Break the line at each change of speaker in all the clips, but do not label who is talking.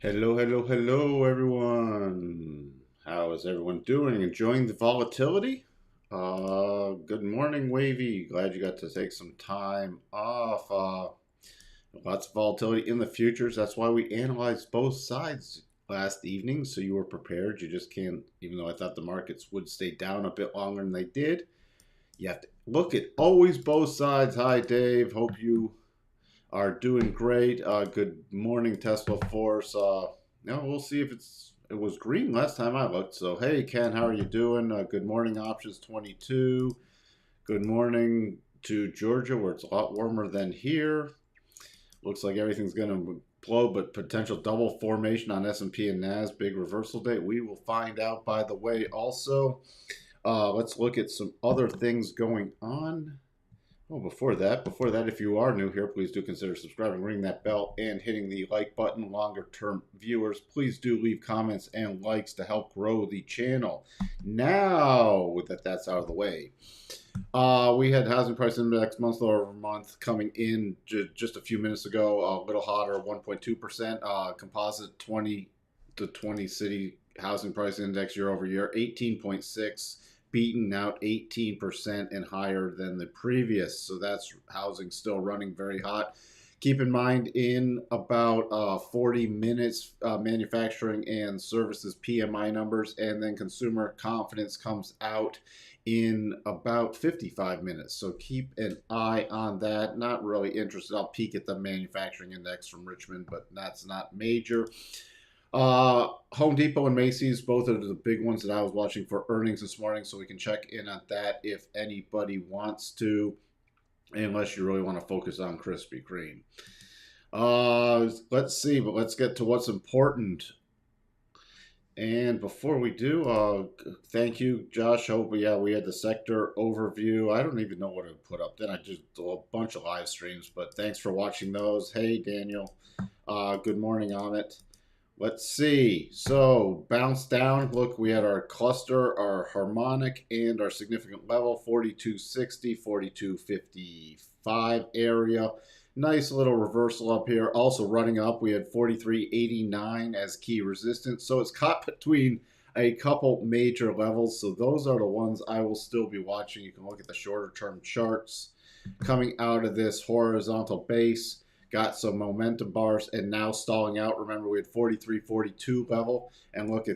Hello, hello, hello, everyone. How is everyone doing? Enjoying the volatility? Good morning, Wavy. Glad you got to take some time off. Lots of volatility in the futures. That's why we analyzed both sides last evening, so you were prepared. You just can't, even though I thought the markets would stay down a bit longer than they did, you have to look at always both sides. Hi, Dave. Hope you are doing great. Good morning, Tesla Force. No, we'll see if it was green last time I looked. So hey, Ken, how are you doing? Good morning, options 22. Good morning to Georgia, where it's a lot warmer than here. Looks like everything's gonna blow, but potential double formation on S&P and Nas. Big reversal day. We will find out. By the way, also, let's look at some other things going on. Oh, before that, if you are new here, please do consider subscribing, ring that bell, and hitting the like button. Longer term viewers, please do leave comments and likes to help grow the channel. Now that that's out of the way, we had housing price index month over month coming in just a few minutes ago, a little hotter, 1.2%. Composite 20 to 20 city housing price index year over year, 18.6. Beaten out 18% and higher than the previous. So that's housing still running very hot. Keep in mind, in about 40 minutes, manufacturing and services PMI numbers, and then consumer confidence comes out in about 55 minutes. So keep an eye on that. Not really interested. I'll peek at the manufacturing index from Richmond, but that's not major. Home Depot and Macy's, both are the big ones that I was watching for earnings this morning, so we can check in on that if anybody wants to, unless you really want to focus on Krispy Kreme. Let's see, but let's get to what's important. And before we do, thank you, Josh. Hope we had the sector overview. I don't even know what to put up. Then I just a bunch of live streams, but thanks for watching those. Hey, Daniel. Good morning on it. Let's see. So bounce down. Look, we had our cluster, our harmonic, and our significant level, 4260, 4255 area. Nice little reversal up here. Also running up, we had 4389 as key resistance. So it's caught between a couple major levels. So those are the ones I will still be watching. You can look at the shorter term charts coming out of this horizontal base. Got some momentum bars and now stalling out. Remember, we had 43.42 level, and look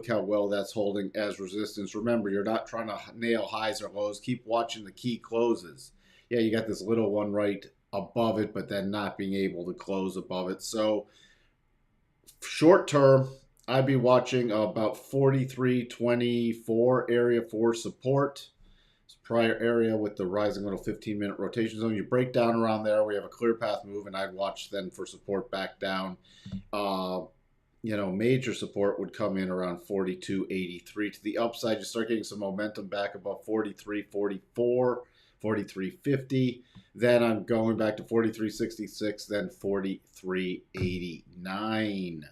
how well that's holding as resistance. Remember, you're not trying to nail highs or lows. Keep watching the key closes. Yeah, you got this little one right above it, but then not being able to close above it. So short term, I'd be watching about 43.24 area for support. Prior area with the rising little 15-minute rotation zone. You break down around there, we have a clear path move, and I'd watch then for support back down. Major support would come in around 42.83 to the upside. You start getting some momentum back above 43.44, 43.50. Then I'm going back to 43.66, then 43.89.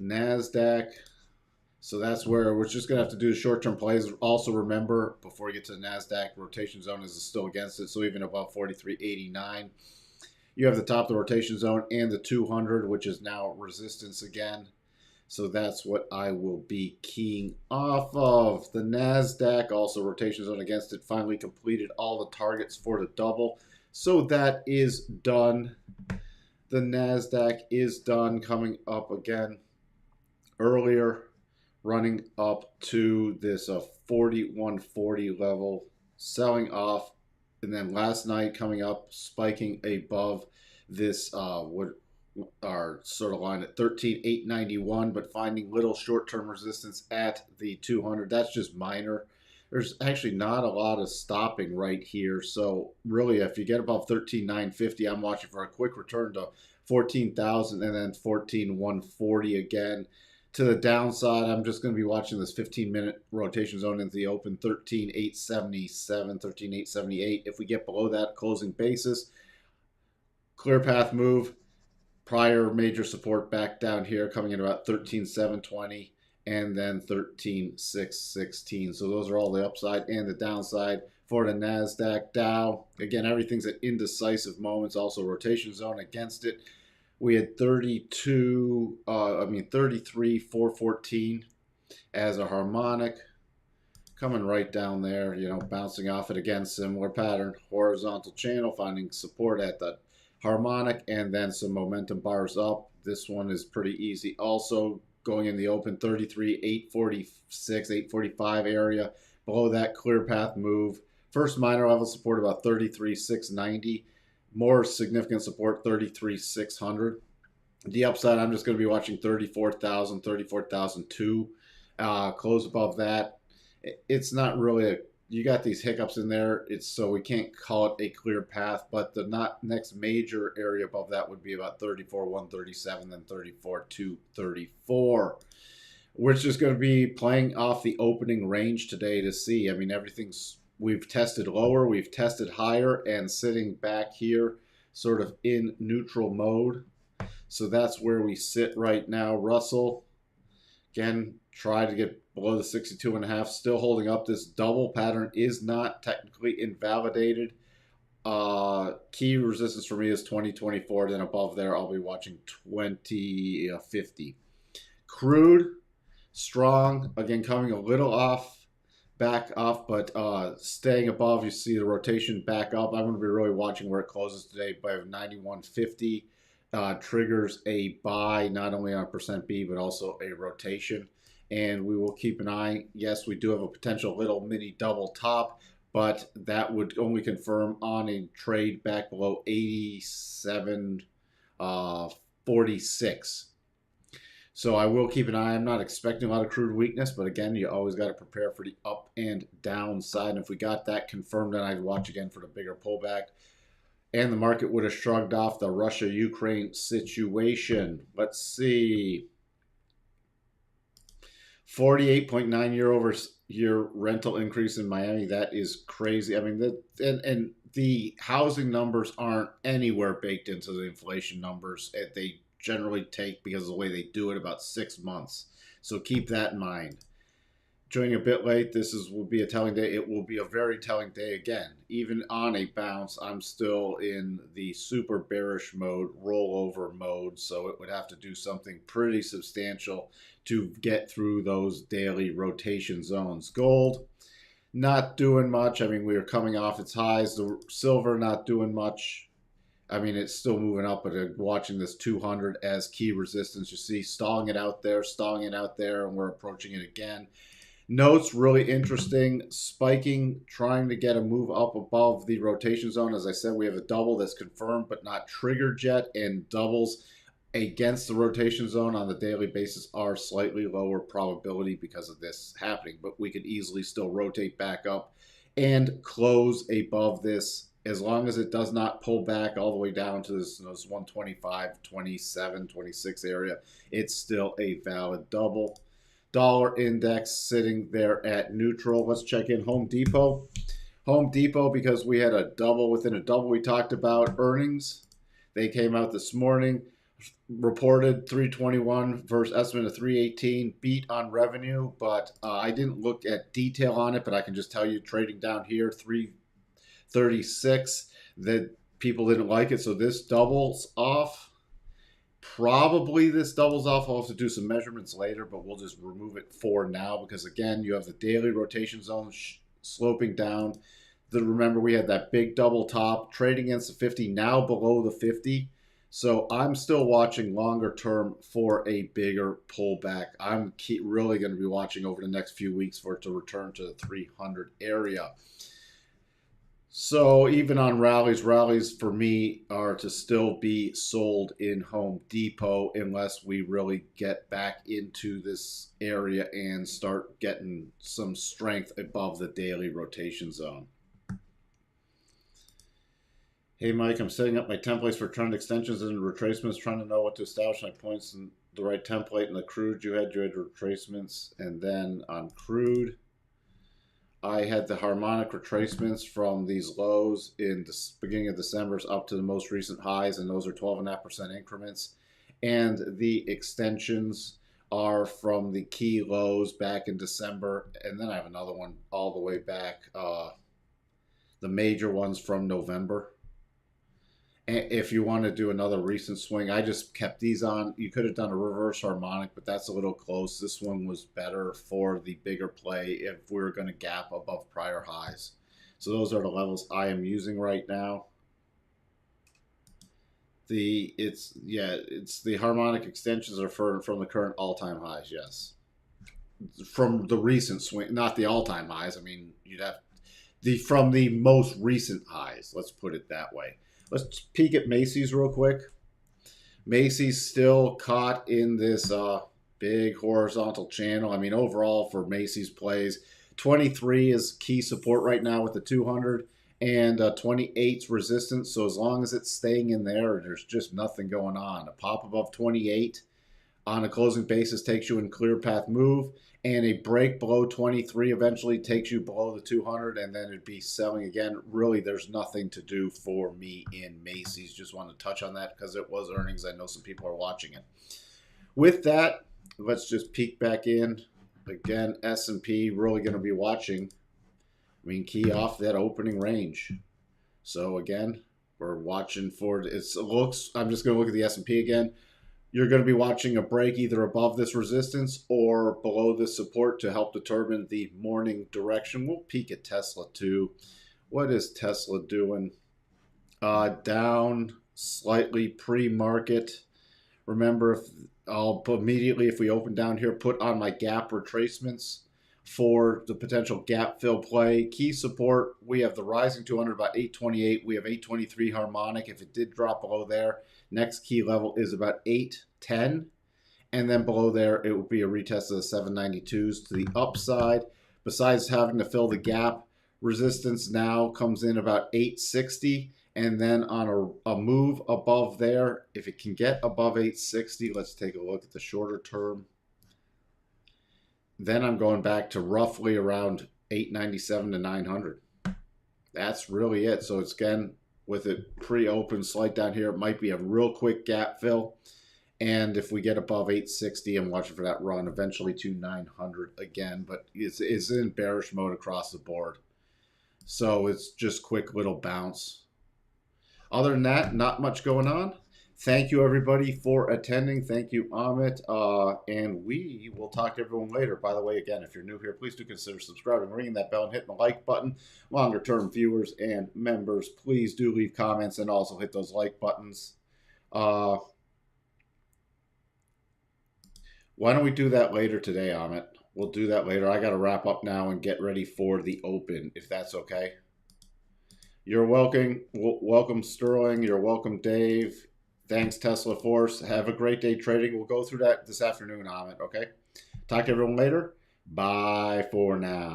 NASDAQ. So that's where we're just going to have to do short-term plays. Also remember, before we get to the NASDAQ, rotation zone is still against it. So even above 43.89, you have the top of the rotation zone and the 200, which is now resistance again. So that's what I will be keying off of. The NASDAQ, also rotation zone against it, finally completed all the targets for the double. So that is done. The NASDAQ is done, coming up again earlier, running up to this 4140 level, selling off, and then last night coming up, spiking above this what are sort of line at 13,891, but finding little short-term resistance at the 200. That's just minor. There's actually not a lot of stopping right here. So really, if you get above 13,950, I'm watching for a quick return to 14,000 and then 14,140 again. To the downside, I'm just going to be watching this 15-minute rotation zone into the open, 13,877, 13,878. If we get below that closing basis, clear path move, prior major support back down here, coming in about 13,720 and then 13,616. So those are all the upside and the downside for the NASDAQ. Dow, again, everything's at indecisive moments, also rotation zone against it. We had 33, 414 as a harmonic. Coming right down there, bouncing off it again, similar pattern, horizontal channel, finding support at the harmonic, and then some momentum bars up. This one is pretty easy. Also going in the open, 33, 846, 845 area. Below that, clear path move. First minor level support about 33, 690. More significant support, 33, 600. The upside, I'm just going to be watching 34,000, 34,002. Close above that. It's not really you got these hiccups in there. So we can't call it a clear path, but the next major area above that would be about 34, 137, then 34, 234. We're just going to be playing off the opening range today to see. I mean, we've tested lower, we've tested higher, and sitting back here sort of in neutral mode. So that's where we sit right now. Russell, again, try to get below the 62.5, still holding up. This double pattern is not technically invalidated. Key resistance for me is 2024. Then above there, I'll be watching 2050. Crude, strong. Again, coming a little back off, but staying above. You see the rotation back up. I'm going to be really watching where it closes today. By 91.50 triggers a buy, not only on percent B, but also a rotation. And we will keep an eye. Yes, we do have a potential little mini double top, but that would only confirm on a trade back below 87.46. So I will keep an eye. I'm not expecting a lot of crude weakness, but again, you always got to prepare for the up and down side. And if we got that confirmed, then I'd watch again for the bigger pullback. And the market would have shrugged off the Russia-Ukraine situation. Let's see. 48.9 year-over-year rental increase in Miami. That is crazy. I mean, and the housing numbers aren't anywhere baked into the inflation numbers. They generally take, because of the way they do it, about 6 months. So keep that in mind. Joining a bit late, will be a telling day. It will be a very telling day again. Even on a bounce, I'm still in the super bearish mode, rollover mode, so it would have to do something pretty substantial to get through those daily rotation zones. Gold, not doing much. I mean, we are coming off its highs. The silver, not doing much. I mean, it's still moving up, but watching this 200 as key resistance. You see, stalling it out there, and we're approaching it again. Notes, really interesting, spiking, trying to get a move up above the rotation zone. As I said, we have a double that's confirmed but not triggered yet, and doubles against the rotation zone on the daily basis are slightly lower probability because of this happening, but we could easily still rotate back up and close above this as long as it does not pull back all the way down to this 125, 27, 26 area. It's still a valid double. Dollar index sitting there at neutral. Let's check in Home Depot. Home Depot, because we had a double within a double. We talked about earnings. They came out this morning, reported 321 versus estimate of 318, beat on revenue, but I didn't look at detail on it, but I can just tell you trading down here, 336, that people didn't like it. So this doubles off. Probably this doubles off. I'll have to do some measurements later, but we'll just remove it for now because, again, you have the daily rotation zone sloping down. Remember, we had that big double top, trading against the 50, now below the 50. So I'm still watching longer term for a bigger pullback. I'm really going to be watching over the next few weeks for it to return to the 300 area. So even on rallies for me are to still be sold in Home Depot unless we really get back into this area and start getting some strength above the daily rotation zone. Hey Mike, I'm setting up my templates for trend extensions and retracements, trying to know what to establish my points in the right template. In the crude, you had retracements, and then on crude, I had the harmonic retracements from these lows in the beginning of December up to the most recent highs, and those are 12.5% increments. And the extensions are from the key lows back in December, and then I have another one all the way back, the major ones from November. if you want to do another recent swing, I just kept these on. You could have done a reverse harmonic, but that's a little close. This one was better for the bigger play if we were going to gap above prior highs. So those are the levels I am using right now. It's the harmonic extensions are from the current all-time highs, yes. From the recent swing, not the all-time highs. I mean, you'd have from the most recent highs. Let's put it that way. Let's peek at Macy's real quick. Macy's still caught in this big horizontal channel. I mean, overall for Macy's plays, 23 is key support right now with the 200, and 28's resistance. So as long as it's staying in there, there's just nothing going on. A pop above 28 on a closing basis takes you in clear path move, and a break below 23 eventually takes you below the 200, and then it'd be selling again. Really, there's nothing to do for me in Macy's. Just want to touch on that because it was earnings. I know some people are watching it. With that, let's just peek back in. Again, S&P really going to be watching. I mean, key off that opening range. So again, we're watching for it. Looks. I'm just going to look at the S&P again. You're going to be watching a break either above this resistance or below this support to help determine the morning direction. We'll peek at Tesla too. What is Tesla doing? Down slightly pre-market. Remember, I'll immediately, if we open down here, put on my gap retracements for the potential gap fill play. Key support, we have the rising 200 about 828. We have 823 harmonic. If it did drop below there, next key level is about 810. And then below there, it would be a retest of the 792s to the upside. Besides having to fill the gap, resistance now comes in about 860. And then on a move above there, if it can get above 860, let's take a look at the shorter term. Then I'm going back to roughly around 897 to 900. That's really it. So it's again, with it pre-open slight down here, it might be a real quick gap fill. And if we get above 860, I'm watching for that run eventually to 900 again. But it's in bearish mode across the board. So it's just quick little bounce. Other than that, not much going on. Thank you, everybody, for attending. Thank you, Amit. And we will talk to everyone later. By the way, again, if you're new here, please do consider subscribing, ringing that bell, and hitting the like button. Longer-term viewers and members, please do leave comments and also hit those like buttons. Why don't we do that later today, Amit? We'll do that later. I got to wrap up now and get ready for the open, if that's okay. You're welcome. Welcome, Sterling. You're welcome, Dave. Thanks, Tesla Force. Have a great day trading. We'll go through that this afternoon, Amit, okay? Talk to everyone later. Bye for now.